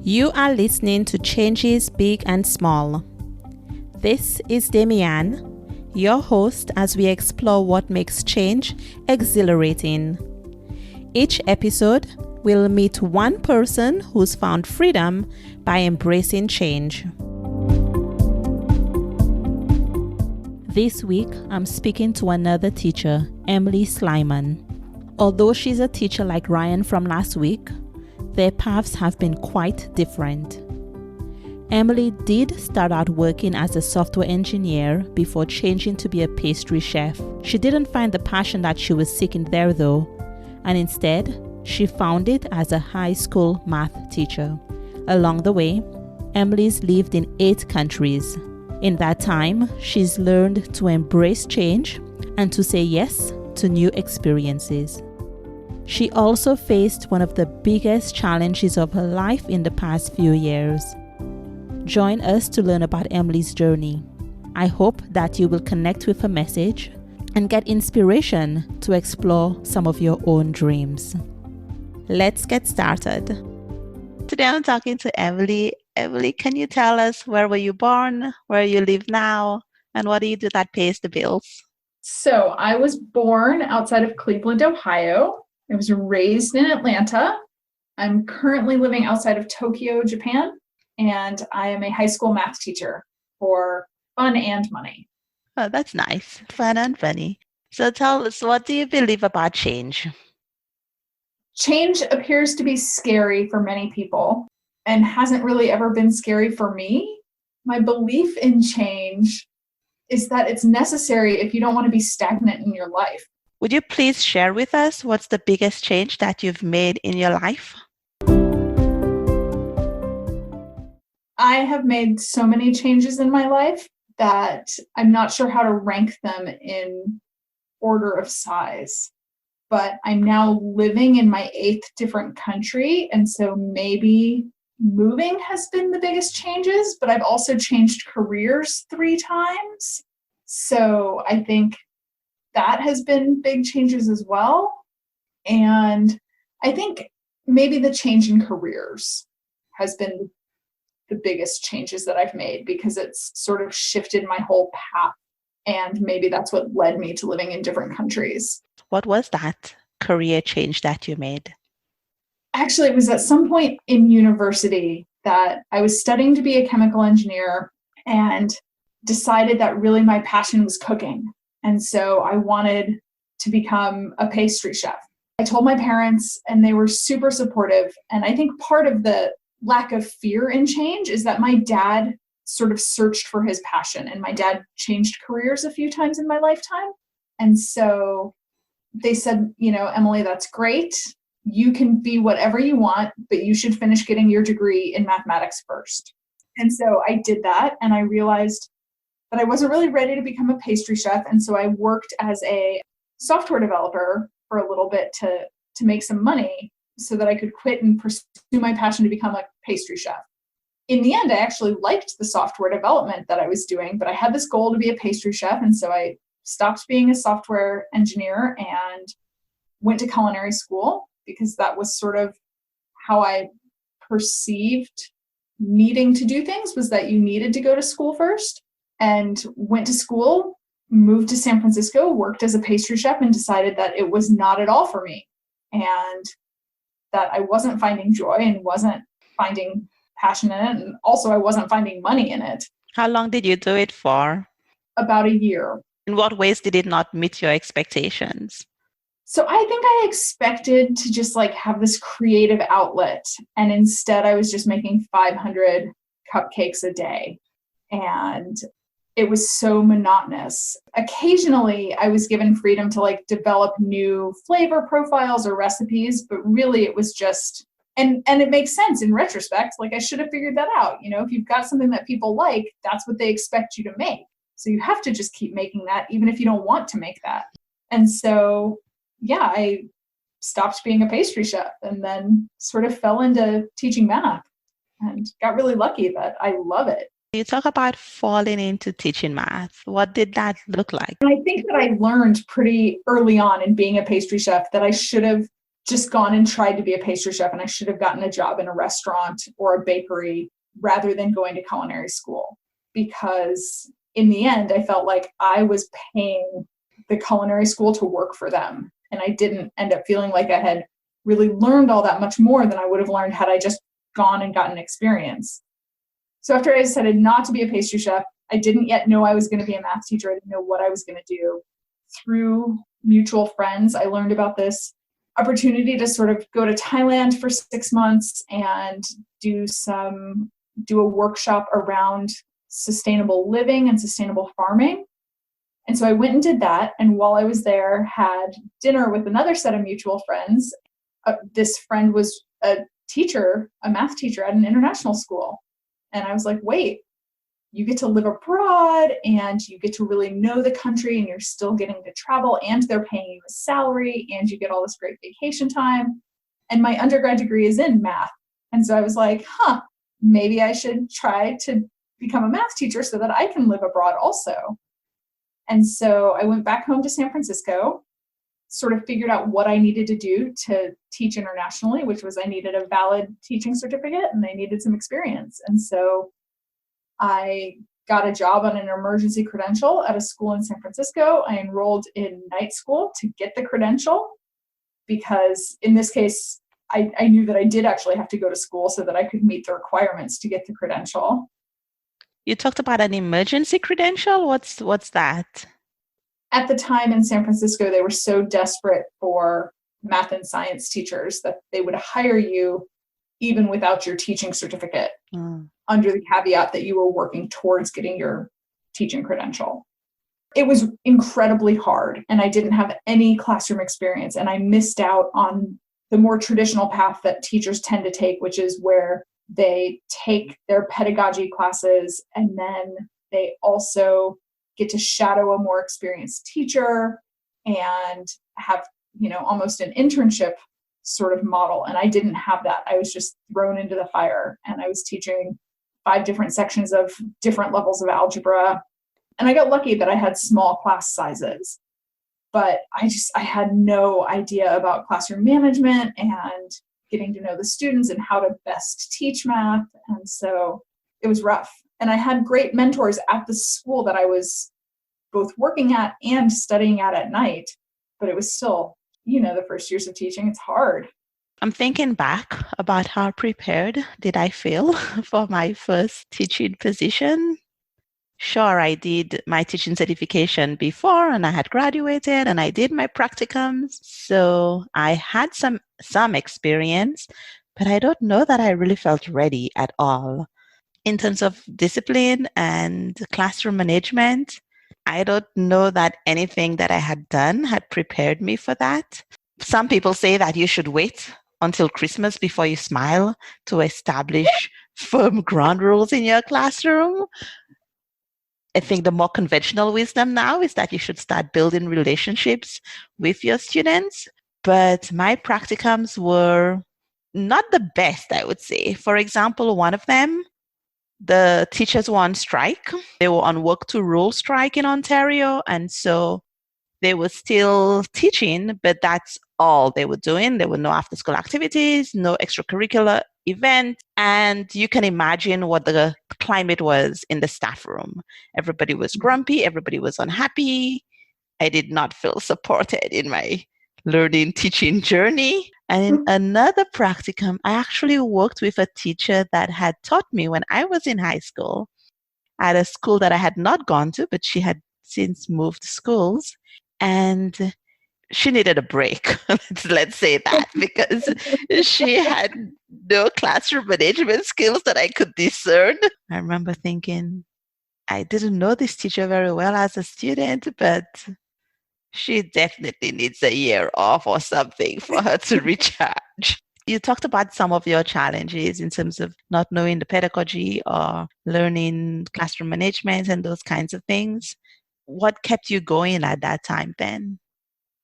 You are listening to Changes Big and Small. This is Demian, your host, as we explore what makes change exhilarating. Each episode, we'll meet one person who's found freedom by embracing change. This week, I'm speaking to another teacher, Emily Slyman. Although she's a teacher like Ryan from last week, their paths have been quite different. Emily did start out working as a software engineer before changing to be a pastry chef. She didn't find the passion that she was seeking there though, and instead, she found it as a high school math teacher. Along the way, Emily's lived in 8 countries. In that time, she's learned to embrace change and to say yes to new experiences. She also faced one of the biggest challenges of her life in the past few years. Join us to learn about Emily's journey. I hope that you will connect with her message and get inspiration to explore some of your own dreams. Let's get started. Today I'm talking to Emily. Emily, can you tell us where were you born, where you live now, and what do you do that pays the bills? So I was born outside of Cleveland, Ohio. I was raised in Atlanta. I'm currently living outside of Tokyo, Japan, and I am a high school math teacher for fun and money. Oh, that's nice. Fun and funny. So tell us, what do you believe about change? Change appears to be scary for many people and hasn't really ever been scary for me. My belief in change is that it's necessary if you don't want to be stagnant in your life. Would you please share with us what's the biggest change that you've made in your life? I have made so many changes in my life that I'm not sure how to rank them in order of size. But I'm now living in my 8th different country, and so maybe moving has been the biggest changes, but I've also changed careers 3 times. So I think that has been big changes as well. And I think maybe the change in careers has been the biggest changes that I've made because it's sort of shifted my whole path. And maybe that's what led me to living in different countries. What was that career change that you made? Actually, it was at some point in university that I was studying to be a chemical engineer and decided that really my passion was cooking. And so I wanted to become a pastry chef. I told my parents and they were super supportive. And I think part of the lack of fear in change is that my dad sort of searched for his passion, and my dad changed careers a few times in my lifetime. And so they said, Emily, that's great. You can be whatever you want, but you should finish getting your degree in mathematics first. And so I did that, and I realized that I wasn't really ready to become a pastry chef. And so I worked as a software developer for a little bit to make some money so that I could quit and pursue my passion to become a pastry chef. In the end, I actually liked the software development that I was doing, but I had this goal to be a pastry chef. And so I stopped being a software engineer and went to culinary school because that was sort of how I perceived needing to do things, was that you needed to go to school first. And went to school, moved to San Francisco, worked as a pastry chef, and decided that it was not at all for me. And that I wasn't finding joy and wasn't finding passion in it. And also I wasn't finding money in it. How long did you do it for? About a year. In what ways did it not meet your expectations? So I think I expected to just have this creative outlet. And instead I was just making 500 cupcakes a day. And it was so monotonous. Occasionally I was given freedom to develop new flavor profiles or recipes, but really it was just, and it makes sense in retrospect. I should have figured that out. If you've got something that people like, that's what they expect you to make. So you have to just keep making that, even if you don't want to make that. And so, yeah, I stopped being a pastry chef and then sort of fell into teaching math and got really lucky that I love it. You talk about falling into teaching math. What did that look like? And I think that I learned pretty early on in being a pastry chef that I should have just gone and tried to be a pastry chef, and I should have gotten a job in a restaurant or a bakery rather than going to culinary school. Because in the end, I felt like I was paying the culinary school to work for them. And I didn't end up feeling like I had really learned all that much more than I would have learned had I just gone and gotten experience. So after I decided not to be a pastry chef, I didn't yet know I was going to be a math teacher. I didn't know what I was going to do. Through mutual friends, I learned about this opportunity to sort of go to Thailand for 6 months and do a workshop around sustainable living and sustainable farming. And so I went and did that. And while I was there, had dinner with another set of mutual friends. This friend was a teacher, a math teacher at an international school. And I was like, wait, you get to live abroad and you get to really know the country, and you're still getting to travel, and they're paying you a salary, and you get all this great vacation time. And my undergrad degree is in math. And so I was like, maybe I should try to become a math teacher so that I can live abroad also. And so I went back home to San Francisco, sort of figured out what I needed to do to teach internationally, which was I needed a valid teaching certificate and I needed some experience. And so I got a job on an emergency credential at a school in San Francisco. I enrolled in night school to get the credential because in this case, I knew that I did actually have to go to school so that I could meet the requirements to get the credential. You talked about an emergency credential. What's that? At the time in San Francisco, they were so desperate for math and science teachers that they would hire you even without your teaching certificate, under the caveat that you were working towards getting your teaching credential. It was incredibly hard, and I didn't have any classroom experience, and I missed out on the more traditional path that teachers tend to take, which is where they take their pedagogy classes and then they also get to shadow a more experienced teacher and have, almost an internship sort of model. And I didn't have that. I was just thrown into the fire, and I was teaching 5 different sections of different levels of algebra. And I got lucky that I had small class sizes, but I had no idea about classroom management and getting to know the students and how to best teach math. And so it was rough. And I had great mentors at the school that I was both working at and studying at night, but it was still, the first years of teaching, it's hard. I'm thinking back about how prepared did I feel for my first teaching position. Sure, I did my teaching certification before and I had graduated and I did my practicums. So I had some experience, but I don't know that I really felt ready at all. In terms of discipline and classroom management, I don't know that anything that I had done had prepared me for that. Some people say that you should wait until Christmas before you smile to establish firm ground rules in your classroom. I think the more conventional wisdom now is that you should start building relationships with your students. But my practicums were not the best, I would say. For example, one of them, the teachers were on strike. They were on work to rule strike in Ontario. And so they were still teaching, but that's all they were doing. There were no after school activities, no extracurricular events. And you can imagine what the climate was in the staff room. Everybody was grumpy. Everybody was unhappy. I did not feel supported in my learning teaching journey. And in another practicum, I actually worked with a teacher that had taught me when I was in high school at a school that I had not gone to, but she had since moved schools. And she needed a break, let's say that, because she had no classroom management skills that I could discern. I remember thinking, I didn't know this teacher very well as a student, but she definitely needs a year off or something for her to recharge. You talked about some of your challenges in terms of not knowing the pedagogy or learning classroom management and those kinds of things. What kept you going at that time then?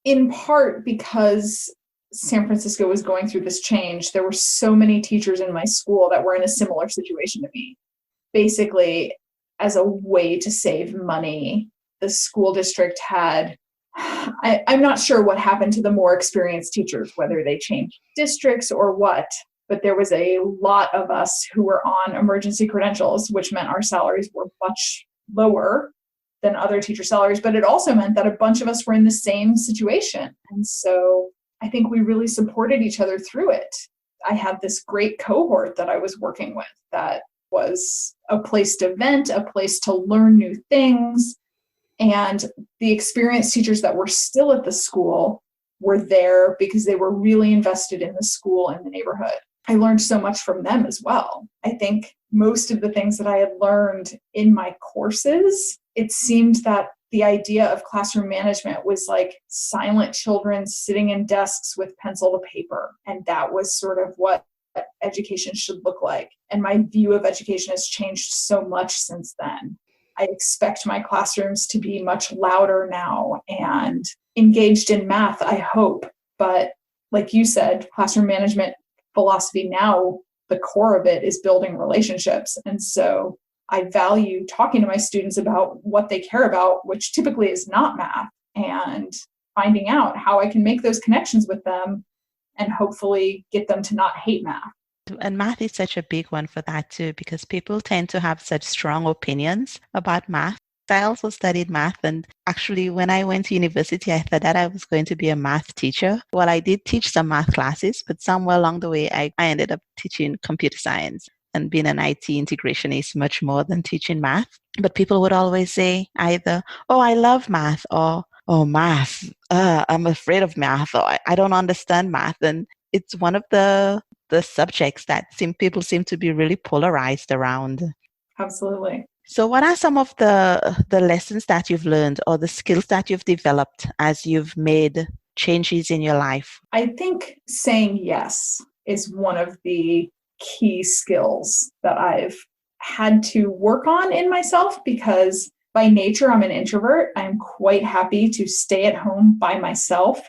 In part because San Francisco was going through this change. There were so many teachers in my school that were in a similar situation to me. Basically, as a way to save money, the school district had I'm not sure what happened to the more experienced teachers, whether they changed districts or what, but there was a lot of us who were on emergency credentials, which meant our salaries were much lower than other teacher salaries, but it also meant that a bunch of us were in the same situation. And so I think we really supported each other through it. I had this great cohort that I was working with that was a place to vent, a place to learn new things. And the experienced teachers that were still at the school were there because they were really invested in the school and the neighborhood. I learned so much from them as well. I think most of the things that I had learned in my courses, it seemed that the idea of classroom management was like silent children sitting in desks with pencil to paper. And that was sort of what education should look like. And my view of education has changed so much since then. I expect my classrooms to be much louder now and engaged in math, I hope. But like you said, classroom management philosophy now, the core of it is building relationships. And so I value talking to my students about what they care about, which typically is not math, and finding out how I can make those connections with them and hopefully get them to not hate math. And math is such a big one for that too, because people tend to have such strong opinions about math. I also studied math, and actually when I went to university, I thought that I was going to be a math teacher. Well, I did teach some math classes, but somewhere along the way, I ended up teaching computer science and being an IT integrationist much more than teaching math. But people would always say either, oh, I love math, or, oh, math, I'm afraid of math, or I don't understand math. And it's one of the subjects that people seem to be really polarized around. Absolutely. So what are some of the lessons that you've learned or the skills that you've developed as you've made changes in your life? I think saying yes is one of the key skills that I've had to work on in myself, because by nature, I'm an introvert. I'm quite happy to stay at home by myself.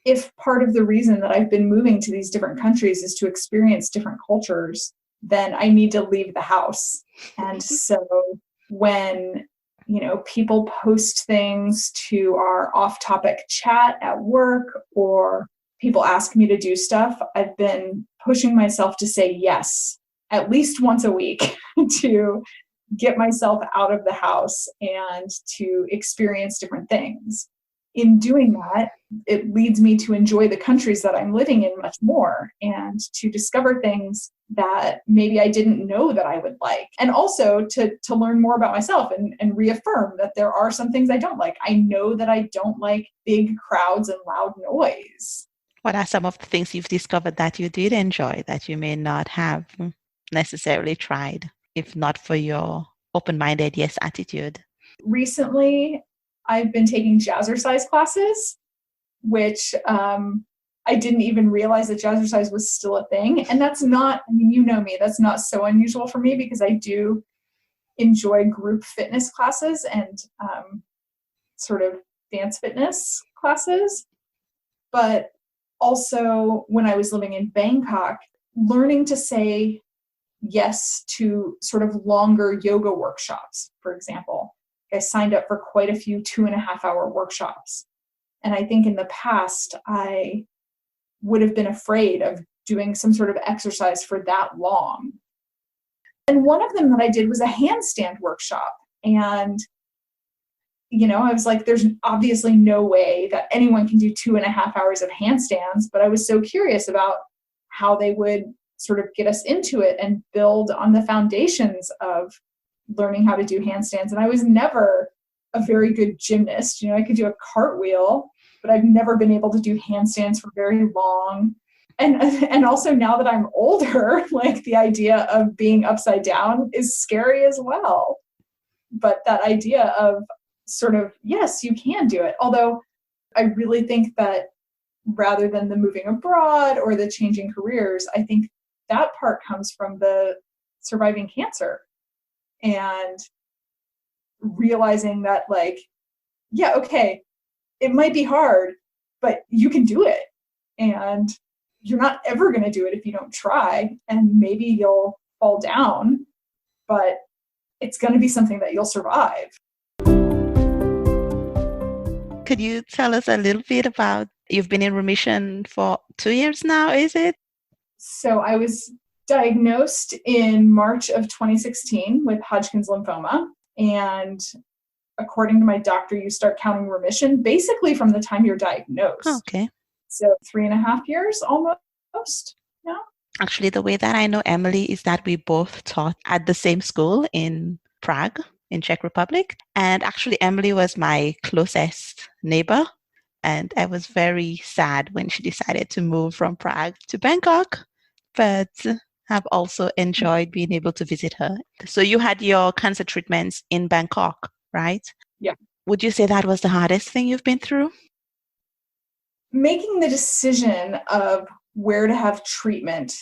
If part of the reason that I've been moving to these different countries is to experience different cultures, then I need to leave the house. And so when, people post things to our off-topic chat at work, or people ask me to do stuff, I've been pushing myself to say yes at least once a week to get myself out of the house and to experience different things. In doing that, it leads me to enjoy the countries that I'm living in much more and to discover things that maybe I didn't know that I would like. And also to learn more about myself and reaffirm that there are some things I don't like. I know that I don't like big crowds and loud noise. What are some of the things you've discovered that you did enjoy that you may not have necessarily tried, if not for your open-minded yes attitude? Recently, I've been taking jazzercise classes, which I didn't even realize that jazzercise was still a thing. And that's not, you know me, that's not so unusual for me because I do enjoy group fitness classes and sort of dance fitness classes. But also when I was living in Bangkok, learning to say yes to sort of longer yoga workshops, for example. I signed up for quite a few 2.5-hour workshops. And I think in the past, I would have been afraid of doing some sort of exercise for that long. And one of them that I did was a handstand workshop. And, I was like, there's obviously no way that anyone can do 2.5 hours of handstands, but I was so curious about how they would sort of get us into it and build on the foundations of learning how to do handstands. And I was never a very good gymnast. I could do a cartwheel, but I've never been able to do handstands for very long. And also now that I'm older, like the idea of being upside down is scary as well. But that idea of sort of, yes, you can do it. Although I really think that rather than the moving abroad or the changing careers, I think that part comes from the surviving cancer and realizing that okay, it might be hard, but you can do it. And you're not ever going to do it if you don't try. And maybe you'll fall down, but it's going to be something that you'll survive. Could you tell us a little bit about, you've been in remission for 2 years now, is it? So I was diagnosed in March of 2016 with Hodgkin's lymphoma. And according to my doctor, you start counting remission basically from the time you're diagnosed. Okay. So 3.5 years almost. Yeah. Actually, the way that I know Emily is that we both taught at the same school in Prague, in Czech Republic. And actually, Emily was my closest neighbor. And I was very sad when she decided to move from Prague to Bangkok, but have also enjoyed being able to visit her. So you had your cancer treatments in Bangkok, right? Yeah. Would you say that was the hardest thing you've been through? Making the decision of where to have treatment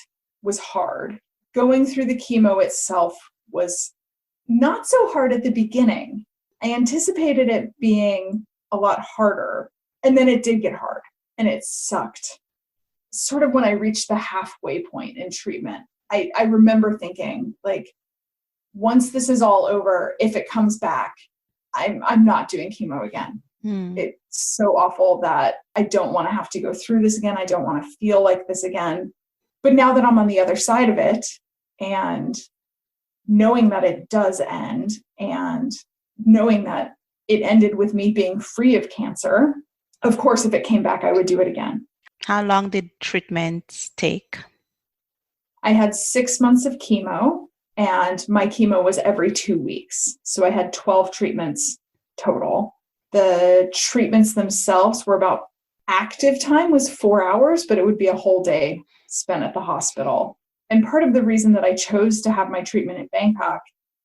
was hard. Going through the chemo itself was not so hard at the beginning. I anticipated it being a lot harder, and then it did get hard, and it sucked. Sort of when I reached the halfway point in treatment, I remember thinking, like, once this is all over, if it comes back, I'm not doing chemo again. It's so awful that I don't want to have to go through this again. I don't want to feel like this again. But now that I'm on the other side of it, and knowing that it does end, and knowing that it ended with me being free of cancer, of course, if it came back, I would do it again. How long did treatments take? I had 6 months of chemo, and my chemo was every 2 weeks. So I had 12 treatments total. The treatments themselves were about, active time was 4 hours, but it would be a whole day spent at the hospital. And part of the reason that I chose to have my treatment in Bangkok,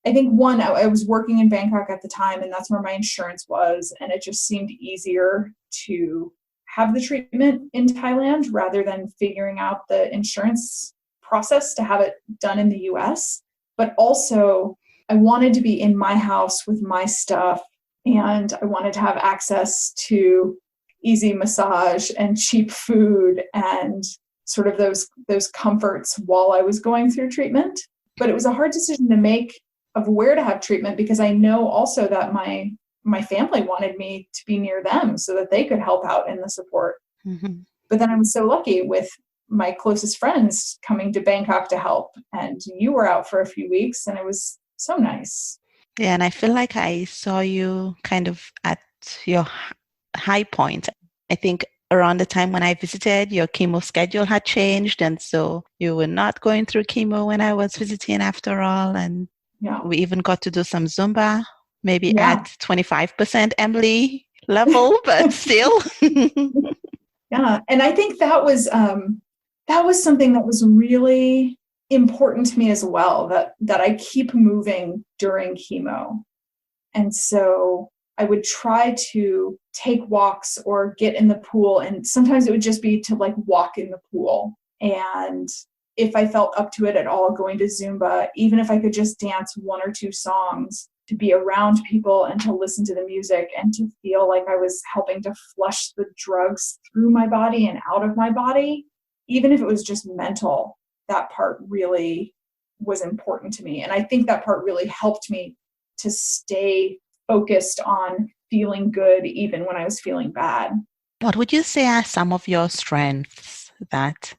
I think one, I was working in Bangkok at the time, and that's where my insurance was. And it just seemed easier to have the treatment in Thailand rather than figuring out the insurance process to have it done in the US. But also, I wanted to be in my house with my stuff, and I wanted to have access to easy massage and cheap food and sort of those comforts while I was going through treatment. But it was a hard decision to make of where to have treatment, because I know also that my family wanted me to be near them so that they could help out in the support. Mm-hmm. But then I was so lucky with my closest friends coming to Bangkok to help, and you were out for a few weeks, and it was so nice. Yeah, and I feel like I saw you kind of at your high point. I think around the time when I visited, your chemo schedule had changed, and so you were not going through chemo when I was visiting after all. And we even got to do some Zumba, maybe at 25% Emily level, but still. Yeah, and I think that was something that was really important to me as well, that I keep moving during chemo. And so I would try to take walks or get in the pool, and sometimes it would just be to like walk in the pool. And if I felt up to it at all, going to Zumba, even if I could just dance 1 or 2 songs, to be around people and to listen to the music and to feel like I was helping to flush the drugs through my body and out of my body, even if it was just mental, that part really was important to me. And I think that part really helped me to stay focused on feeling good even when I was feeling bad. What would you say are some of your strengths that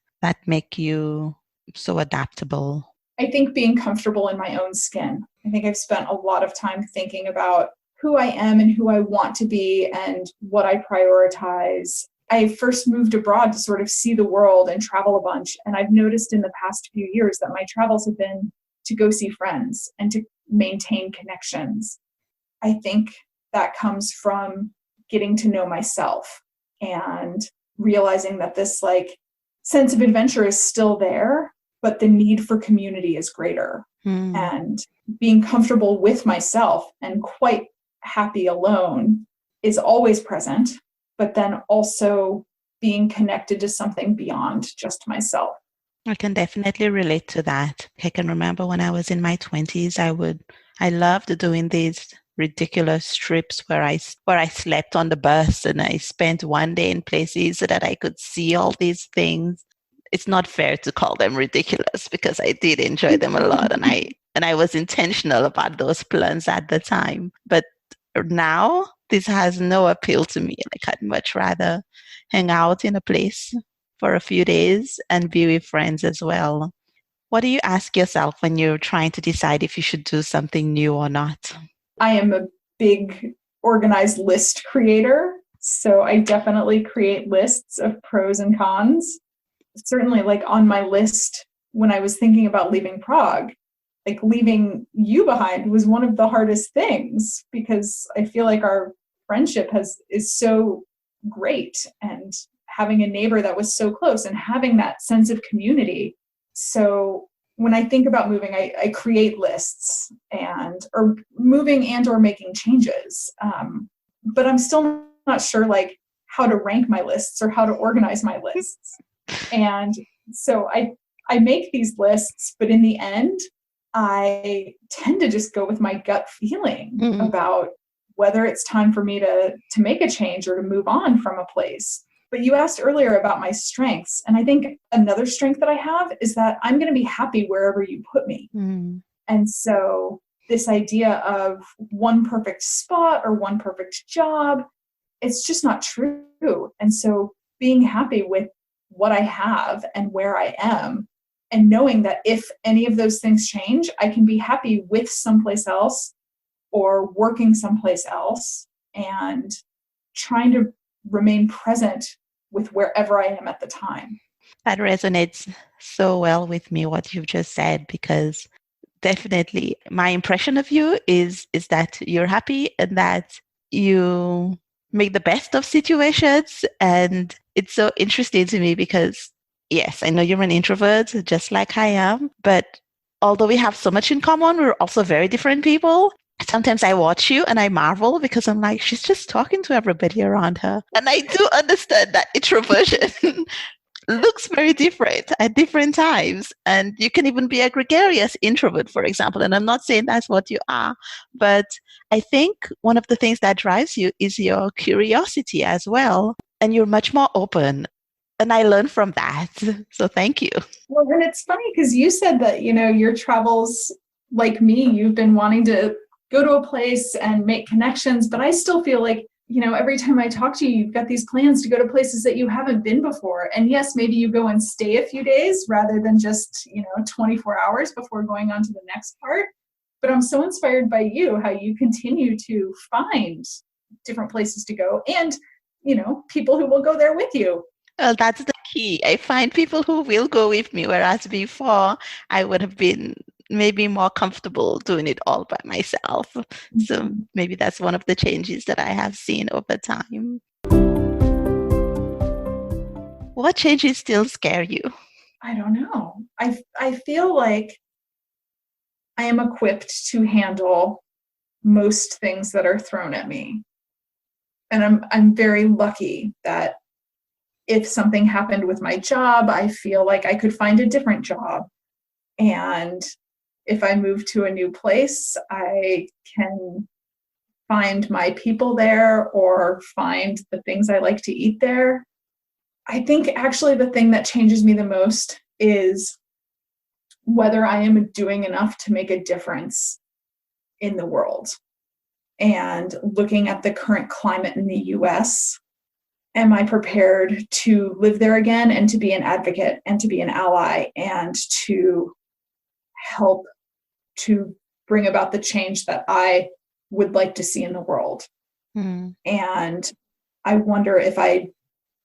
make you so adaptable? I think being comfortable in my own skin. I think I've spent a lot of time thinking about who I am and who I want to be and what I prioritize. I first moved abroad to sort of see the world and travel a bunch. And I've noticed in the past few years that my travels have been to go see friends and to maintain connections. I think that comes from getting to know myself and realizing that this like sense of adventure is still there, but the need for community is greater. And being comfortable with myself and quite happy alone is always present, but then also being connected to something beyond just myself. I can definitely relate to that. I can remember when I was in my 20s, I loved doing these ridiculous trips where I slept on the bus, and I spent one day in places so that I could see all these things. It's not fair to call them ridiculous because I did enjoy them a lot, and I was intentional about those plans at the time. But now this has no appeal to me. Like I'd much rather hang out in a place for a few days and be with friends as well. What do you ask yourself when you're trying to decide if you should do something new or not? I am a big organized list creator. So I definitely create lists of pros and cons. Certainly, like on my list, when I was thinking about leaving Prague, like leaving you behind was one of the hardest things because I feel like our friendship is so great, and having a neighbor that was so close and having that sense of community. So when I think about moving, I create lists or moving and or making changes. But I'm still not sure like how to rank my lists or how to organize my lists. And so I make these lists, but in the end, I tend to just go with my gut feeling about whether it's time for me to make a change or to move on from a place. But you asked earlier about my strengths. And I think another strength that I have is that I'm going to be happy wherever you put me. And so this idea of one perfect spot or one perfect job, it's just not true. And so being happy with what I have and where I am, and knowing that if any of those things change, I can be happy with someplace else or working someplace else, and trying to remain present with wherever I am at the time. That resonates so well with me, what you've just said, because definitely my impression of you is that you're happy and that you make the best of situations. And it's so interesting to me because, yes, I know you're an introvert, just like I am, but although we have so much in common, we're also very different people. Sometimes I watch you and I marvel because I'm like, she's just talking to everybody around her. And I do understand that introversion looks very different at different times. And you can even be a gregarious introvert, for example. And I'm not saying that's what you are, but I think one of the things that drives you is your curiosity as well. And you're much more open. And I learned from that. So thank you. Well, and it's funny because you said that, your travels, like me, you've been wanting to go to a place and make connections, but I still feel like, every time I talk to you, you've got these plans to go to places that you haven't been before. And yes, maybe you go and stay a few days rather than just, 24 hours before going on to the next part. But I'm so inspired by you, how you continue to find different places to go and, people who will go there with you. Well, that's the key. I find people who will go with me, whereas before I would have been maybe more comfortable doing it all by myself. So maybe that's one of the changes that I have seen over time. What changes still scare you? I don't know. I feel like I am equipped to handle most things that are thrown at me. And I'm very lucky that if something happened with my job, I feel like I could find a different job. And if I move to a new place, I can find my people there or find the things I like to eat there. I think actually the thing that changes me the most is whether I am doing enough to make a difference in the world. And looking at the current climate in the US, am I prepared to live there again and to be an advocate and to be an ally and to help to bring about the change that I would like to see in the world? And I wonder if I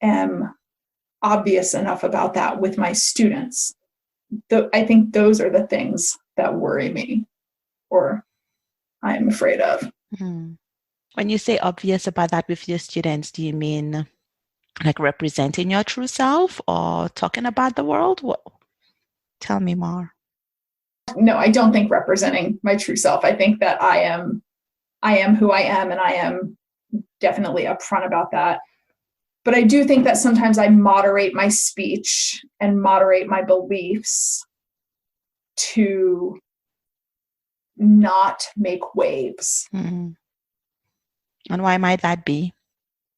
am obvious enough about that with my students. I think those are the things that worry me or I'm afraid of. When you say obvious about that with your students, do you mean like representing your true self or talking about the world? What? Tell me more. No, I don't think representing my true self. I think that I am who I am, and I am definitely upfront about that. But I do think that sometimes I moderate my speech and moderate my beliefs to not make waves. And why might that be?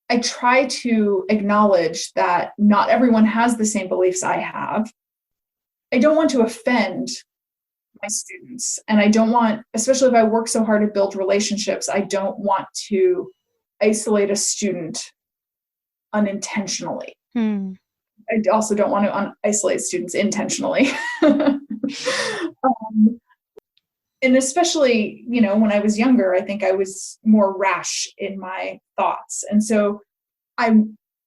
I try to acknowledge that not everyone has the same beliefs I have. I don't want to offend my students. And I don't want, especially if I work so hard to build relationships, I don't want to isolate a student unintentionally. Hmm. I also don't want to isolate students intentionally. And especially, when I was younger, I think I was more rash in my thoughts. And so I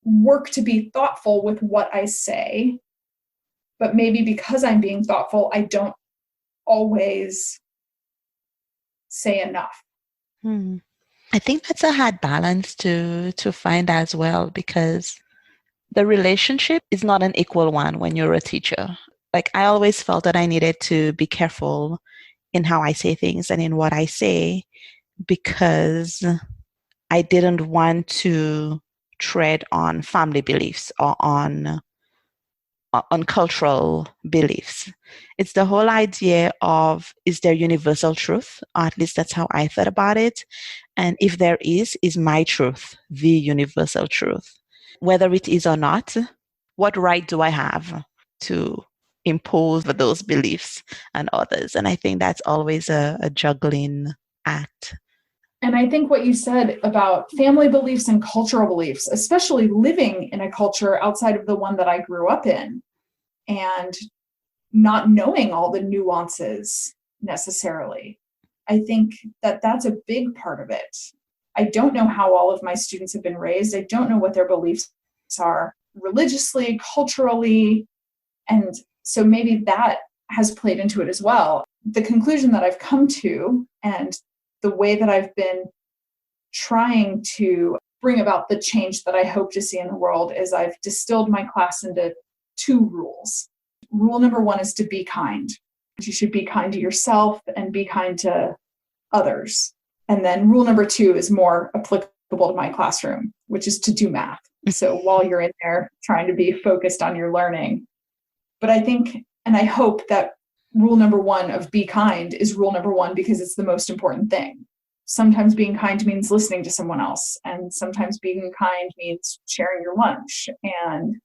work to be thoughtful with what I say, but maybe because I'm being thoughtful, I don't always say enough. I think that's a hard balance to find as well, because the relationship is not an equal one when you're a teacher. Like, I always felt that I needed to be careful in how I say things and in what I say, because I didn't want to tread on family beliefs or on cultural beliefs. It's the whole idea of, is there universal truth? Or at least that's how I thought about it. And if there is my truth the universal truth? Whether it is or not, what right do I have to impose those beliefs on others? And I think that's always a juggling act. And I think what you said about family beliefs and cultural beliefs, especially living in a culture outside of the one that I grew up in and not knowing all the nuances necessarily, I think that that's a big part of it. I don't know how all of my students have been raised. I don't know what their beliefs are religiously, culturally. And so maybe that has played into it as well. The conclusion that I've come to, and the way that I've been trying to bring about the change that I hope to see in the world, is I've distilled my class into 2 rules. Rule number 1 is to be kind. You should be kind to yourself and be kind to others. And then rule number 2 is more applicable to my classroom, which is to do math. So while you're in there trying to be focused on your learning. But I think, and I hope that rule number 1 of be kind is rule number 1 because it's the most important thing. Sometimes being kind means listening to someone else. And sometimes being kind means sharing your lunch. And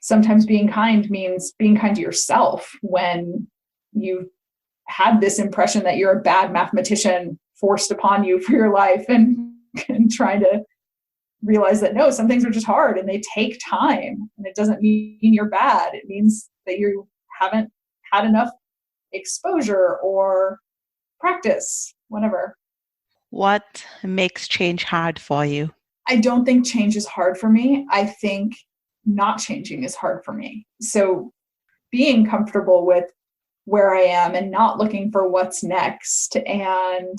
sometimes being kind means being kind to yourself when you've had this impression that you're a bad mathematician forced upon you for your life, and trying to realize that no, some things are just hard and they take time, and it doesn't mean you're bad. It means that you haven't had enough exposure or practice, whatever. What makes change hard for you? I don't think change is hard for me. I think not changing is hard for me. So being comfortable with where I am and not looking for what's next. And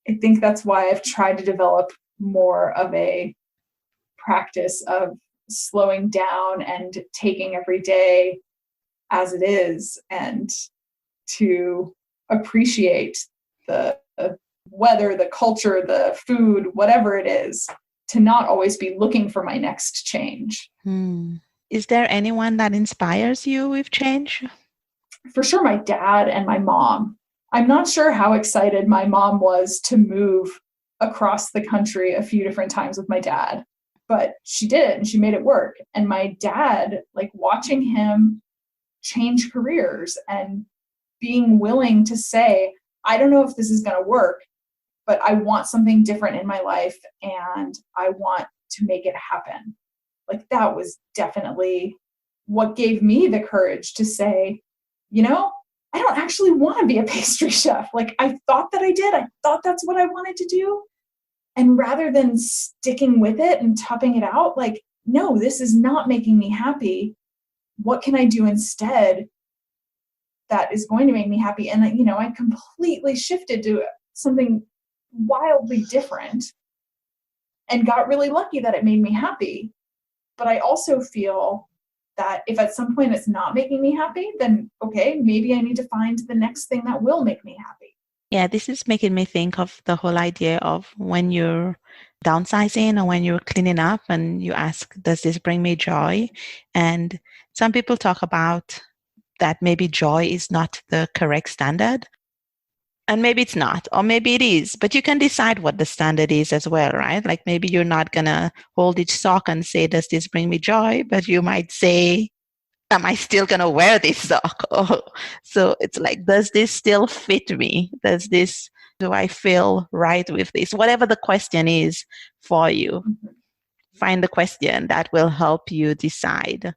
I think that's why I've tried to develop more of a practice of slowing down and taking every day as it is, and to appreciate the weather, the culture, the food, whatever it is, to not always be looking for my next change. Is there anyone that inspires you with change? For sure, my dad and my mom. I'm not sure how excited my mom was to move across the country a few different times with my dad, but she did it and she made it work. And my dad, like watching him change careers and being willing to say, I don't know if this is going to work, but I want something different in my life and I want to make it happen. Like that was definitely what gave me the courage to say, I don't actually want to be a pastry chef. Like I thought that I did. I thought that's what I wanted to do. And rather than sticking with it and toughing it out, like, no, this is not making me happy. What can I do instead that is going to make me happy? And, I completely shifted to something wildly different and got really lucky that it made me happy. But I also feel that if at some point it's not making me happy, then okay, maybe I need to find the next thing that will make me happy. Yeah, this is making me think of the whole idea of when you're downsizing or when you're cleaning up and you ask, does this bring me joy? And some people talk about that maybe joy is not the correct standard. And maybe it's not, or maybe it is, but you can decide what the standard is as well, right? Like maybe you're not going to hold each sock and say, does this bring me joy? But you might say, am I still going to wear this sock? Oh, so it's like, does this still fit me? Does this Do I feel right with this? Whatever the question is for you, find the question that will help you decide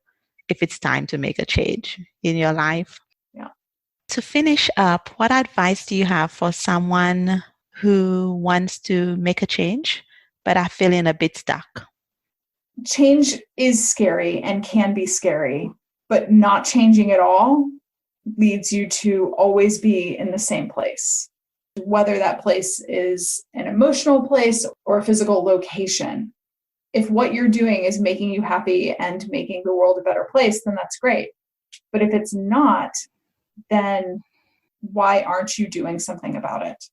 if it's time to make a change in your life. Yeah. To finish up, what advice do you have for someone who wants to make a change but are feeling a bit stuck? Change is scary and can be scary, but not changing at all leads you to always be in the same place. Whether that place is an emotional place or a physical location. If what you're doing is making you happy and making the world a better place, then that's great. But if it's not, then why aren't you doing something about it?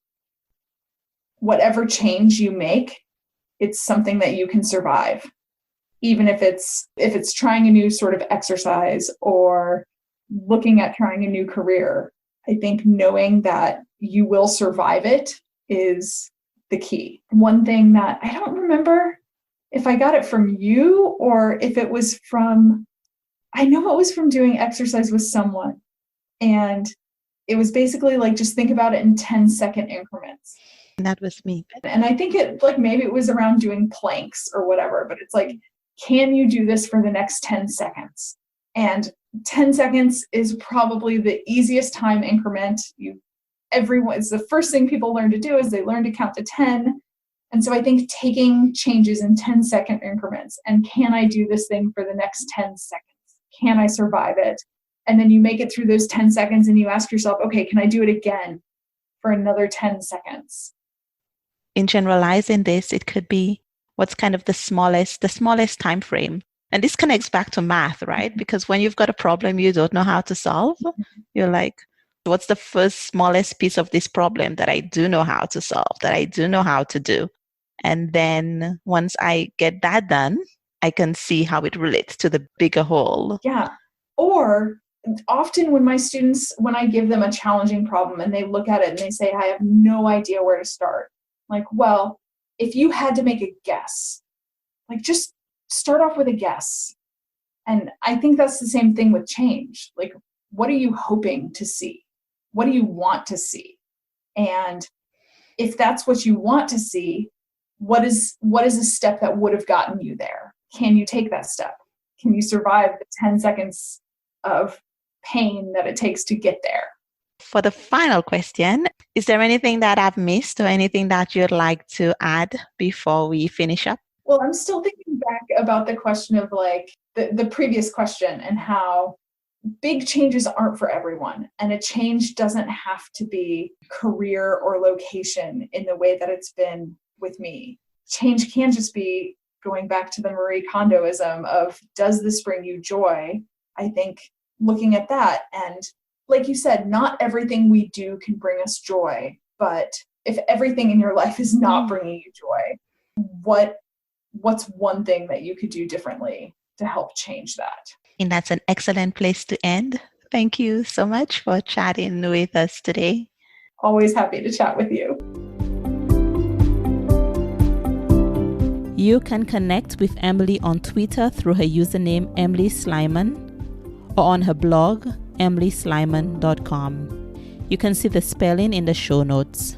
Whatever change you make, it's something that you can survive. Even if it's trying a new sort of exercise or looking at trying a new career, I think knowing that you will survive it is the key. One thing that I don't remember if I got it from you or if it was from, I know it was from doing exercise with someone. And it was basically like, just think about it in 10-second increments. And that was me. And I think maybe it was around doing planks or whatever, but it's like, can you do this for the next 10 seconds? And 10 seconds is probably the easiest time increment. It's the first thing people learn to do is they learn to count to 10. And so I think taking changes in 10-second increments and can I do this thing for the next 10 seconds? Can I survive it? And then you make it through those 10 seconds and you ask yourself, okay, can I do it again for another 10 seconds? In generalizing this, it could be what's kind of the smallest time frame. And this connects back to math, right? Because when you've got a problem you don't know how to solve, you're like, what's the first smallest piece of this problem that I do know how to solve, that I do know how to do? And then once I get that done, I can see how it relates to the bigger whole. Yeah. Or often when I give them a challenging problem and they look at it and they say, I have no idea where to start. Like, well, if you had to make a guess, like just start off with a guess. And I think that's the same thing with change. Like, what are you hoping to see? What do you want to see? And if that's what you want to see, what is a step that would have gotten you there? Can you take that step? Can you survive the 10 seconds of pain that it takes to get there? For the final question, is there anything that I've missed or anything that you'd like to add before we finish up? Well, I'm still thinking back about the question of like the previous question and how big changes aren't for everyone. And a change doesn't have to be career or location in the way that it's been with me. Change can just be going back to the Marie Kondoism of, does this bring you joy? I think looking at that, and like you said, not everything we do can bring us joy, but if everything in your life is not bringing you joy, what's one thing that you could do differently to help change that? And that's an excellent place to end. Thank you so much for chatting with us today. Always happy to chat with you. You can connect with Emily on Twitter through her username Emily Slyman or on her blog emilyslyman.com. You can see the spelling in the show notes.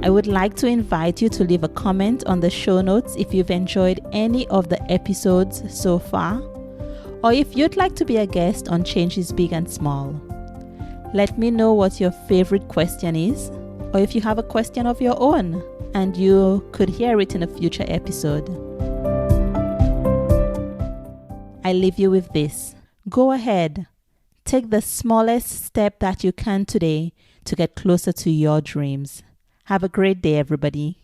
I would like to invite you to leave a comment on the show notes if you've enjoyed any of the episodes so far, or if you'd like to be a guest on Changes Big and Small. Let me know what your favorite question is, or if you have a question of your own and you could hear it in a future episode. I leave you with this. Go ahead. Take the smallest step that you can today to get closer to your dreams. Have a great day, everybody.